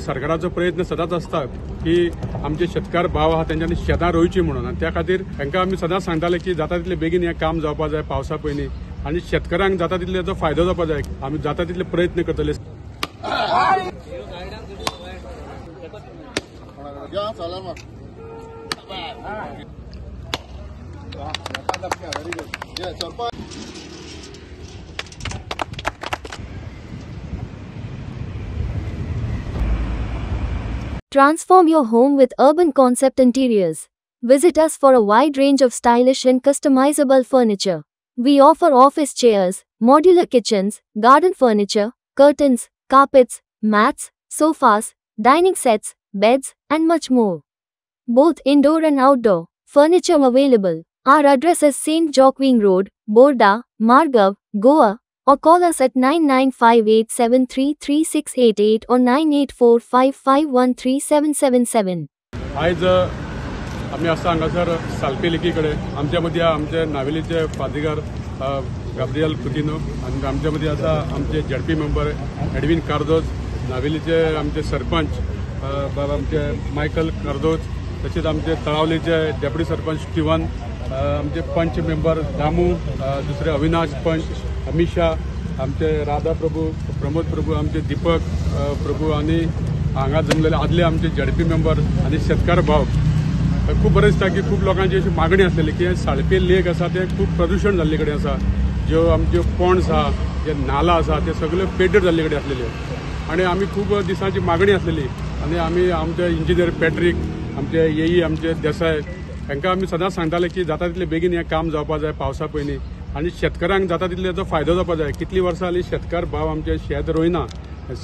सरकाराचो प्रयत्न सदांच आसता की आमचे शेतकार भाव आहा तेंच्यांनी शेतां रोवची म्हणून आनी त्या खातीर तांकां आमी सदांच सांगताले की जाता तितले बेगीन हें काम जावपा जाय पावसा पयलीं आनी शेतकऱ्यांक जाता तितले हेचो फायदो जावपा जाय आमी जाता तितले प्रयत्न करतले। Transform your home with Urban Concept Interiors. Visit us for a wide range of stylish and customizable furniture. We offer office chairs, modular kitchens, garden furniture, curtains, carpets, mats, sofas, dining sets, beds, and much more. Both indoor and outdoor furniture available. Our address is St. Joaquin Road, Borda, Margav, Goa, or call us at 9958733688 or 9845513777. आज आम्ही असं हांगासर सालपेलिकी कडेन आमच्या मदीं आमचे नावेलीचे फादीगार Gabriel Coutinho आनी आमच्या मदीं आसा आमचे झेडपी मेंबर एडविन कार्दोज, नावेलीचे आमचे सरपंच आमचे मायकल कार्दोज, तशेंच आमचे तळावलीचे डेप्युटी सरपंच स्टीवन, आमचे पंच मेंबर दामू, दुसरे अविनाश पंच, अमिशा, आमचे राधा प्रभू, प्रमोद प्रभू, आमचे दीपक प्रभू आनी हांगा जमलेले आदले आमचे झेडपी मेंबर आनी शेतकार भाव। खूब बरें दिसता की खूब लोकांची अशी मागणी आसलेली की साळपे लेक आसा ते खूब प्रदूषण जाल्ले कडेन आसा, ज्यो आमच्यो पॉन्ड्स आहा जे नाला आसा ते सगळे पेड्डेड जाल्ले कडेन आसलेले आनी आमी खूब दिसांची मागणी आसलेली आनी आमी आमचे इंजिनियर पॅट्रीक, आमचे येई आमचे देसाय हांकां आमी सदांच सांगताले की जाता तितले बेगीन हें काम जावपा जाय पावसा पयलीं आनी शेतकऱ्यांक जाता तितले हेचो फायदो जावपा जाय। कितलीं वर्सां जालीं शेतकार भाव आमचे शेत रोयना,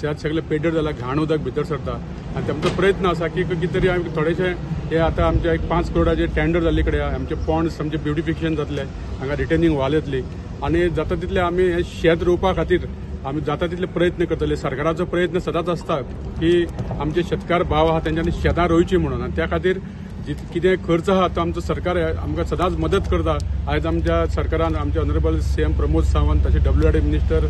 शेत सगळे पेड्डेड जाला, घाण उदक भितर सरता आनी तेमचो प्रयत्न आसा की कितें तरी आमी थोडेशे हे आतां आमचे 5 करोडाचे टेंडर जाल्ले कडेन आमचे पॉन्ड्स आमचे ब्युटिफिकेशन जातले, हांगा रिटर्निंग वॉल येतली आनी जाता तितले आमी हे शेत रोवपा खातीर आमी जाता तितले प्रयत्न करतले। सरकाराचो प्रयत्न सदांच आसता की आमचे शेतकार भाव आहा तेंच्यांनी शेतां रोवची म्हणून आनी त्या खातीर कितें खर्च आहा तो आमचो सरकार आमकां सदांच मदत करता। आयज आमच्या सरकारान आमचे ऑनरेबल सीएम प्रमोद सावंत तशें WRD मिनिस्टर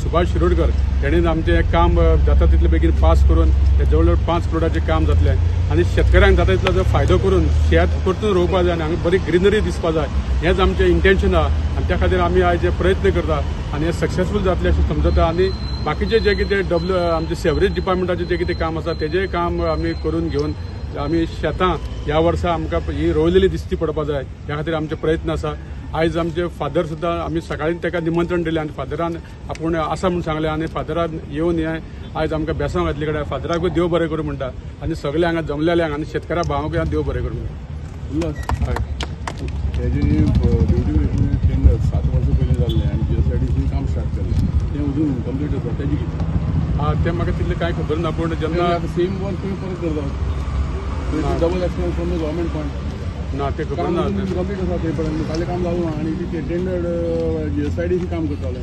सुभाष शिरोडकर तेणीन आमचें काम जाता तितले बेगीन पास करून हे जवळ जवळ 5 करोडाचें काम जातलें आनी शेतकऱ्यांक जाता तितलो जो फायदो करून शेत परतून रोवपा जाय आनी हांगा बरी ग्रिनरी दिसपा जाय हेंच आमचें इंटेन्शन आहा आनी त्या खातीर आमी आयज प्रयत्न करता आनी हे सक्सेसफूल जातले अशें समजता आनी बाकीचे जे कितें आमचे सेवरेज डिपार्टमेंटाचें जें कितें काम आसा तेजेंय काम आमी करून घेवन आमी शेतां ह्या वर्सा आमकां ही रोवलेली दिसती पडपा जाय ह्या खातीर आमचे प्रयत्न आसा। आयज आमचे फादर सुद्दां आमी सकाळीं ताका निमंत्रण दिलें आनी फादरान आपूण आसा म्हूण सांगलें आनी फादरान येवन हें आयज आमकां बेसांव घातले कडेन फादराकूय देव बरें करूं म्हणटा आनी सगळे हांगा जमलेल्यांक आनी शेतकारा भावांकूय देव बरें करूं म्हणटा। हय तेजें ब्युटिफिकेशन 7 वर्सां पयलीं जाल्लें आनी GSIDC काम स्टार्ट केलें तें अजून कंप्लीट आसा तेजें कितें? तें म्हाका तितलें कांय खबर ना पूण जेन्ना सेम वर्क तुमी परत करता double expense from the government fund ना तें खबर ना कंप्लीट आसा ते पर्यंत फाल्यां काम जालें आनी ती टेंडर्ड GSIDC काम करताले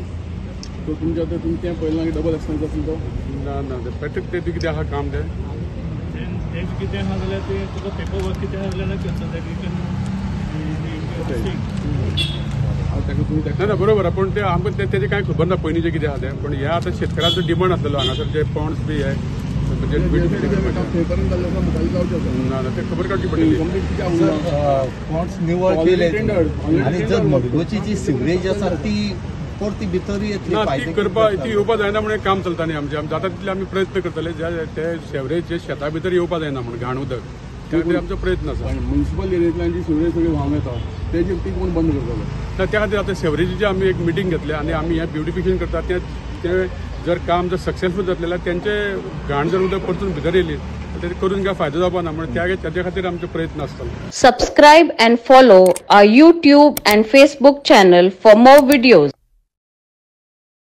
सो तुमच्या आतां तुमी तें पयलें डबल एक्सपेंस आसलो तो ना ना पॅट्रीक तें कितें आहा काम तें कितें आहा जाल्यार तें तुका पेपर वर्क कितें आहा जाल्यार करता ना ना बरोबर पूण तें आमकां तेजें कांय खबर ना पयलींचें कितें आहा तें पूण हे आतां शेतकाराचो डिमांड आसलेलो हांगासर जे पॉन्ड्स बी हे ना ना तें खबर काडची पडटली। पॉन्ड्स निवळ केले आनी जर मडगोची जी सिवरेज आसा ती परती भितर येतली ना ती करपा ती येवपा जायना म्हणून काम चलता न्ही आमचें जाता तितले आमी प्रयत्न करतले ते सेवरेज जे शेता भितर येवपा जायना म्हणून घाण उदक त्या खातीर आमचो प्रयत्न आसा। म्युनिसिपल एरियांतल्यान जी सिवरेज सगळी व्हांव येता तेजी ती कोण बंद करतलो ना त्या खातीर आतां सेवरेजीची आमी एक मिटींग घेतल्या आनी आमी हें ब्युटिफिकेशन करता तें जर काम जर सक्सेसफूल जातलें जाल्यार तेंचे घाण जर उदक परतून भितर येयली ते करून काय फायदो जावपा ना म्हणून त्याच्या खातीर आमचे प्रयत्न आसतलो। Subscribe and follow our YouTube and Facebook channel for more videos.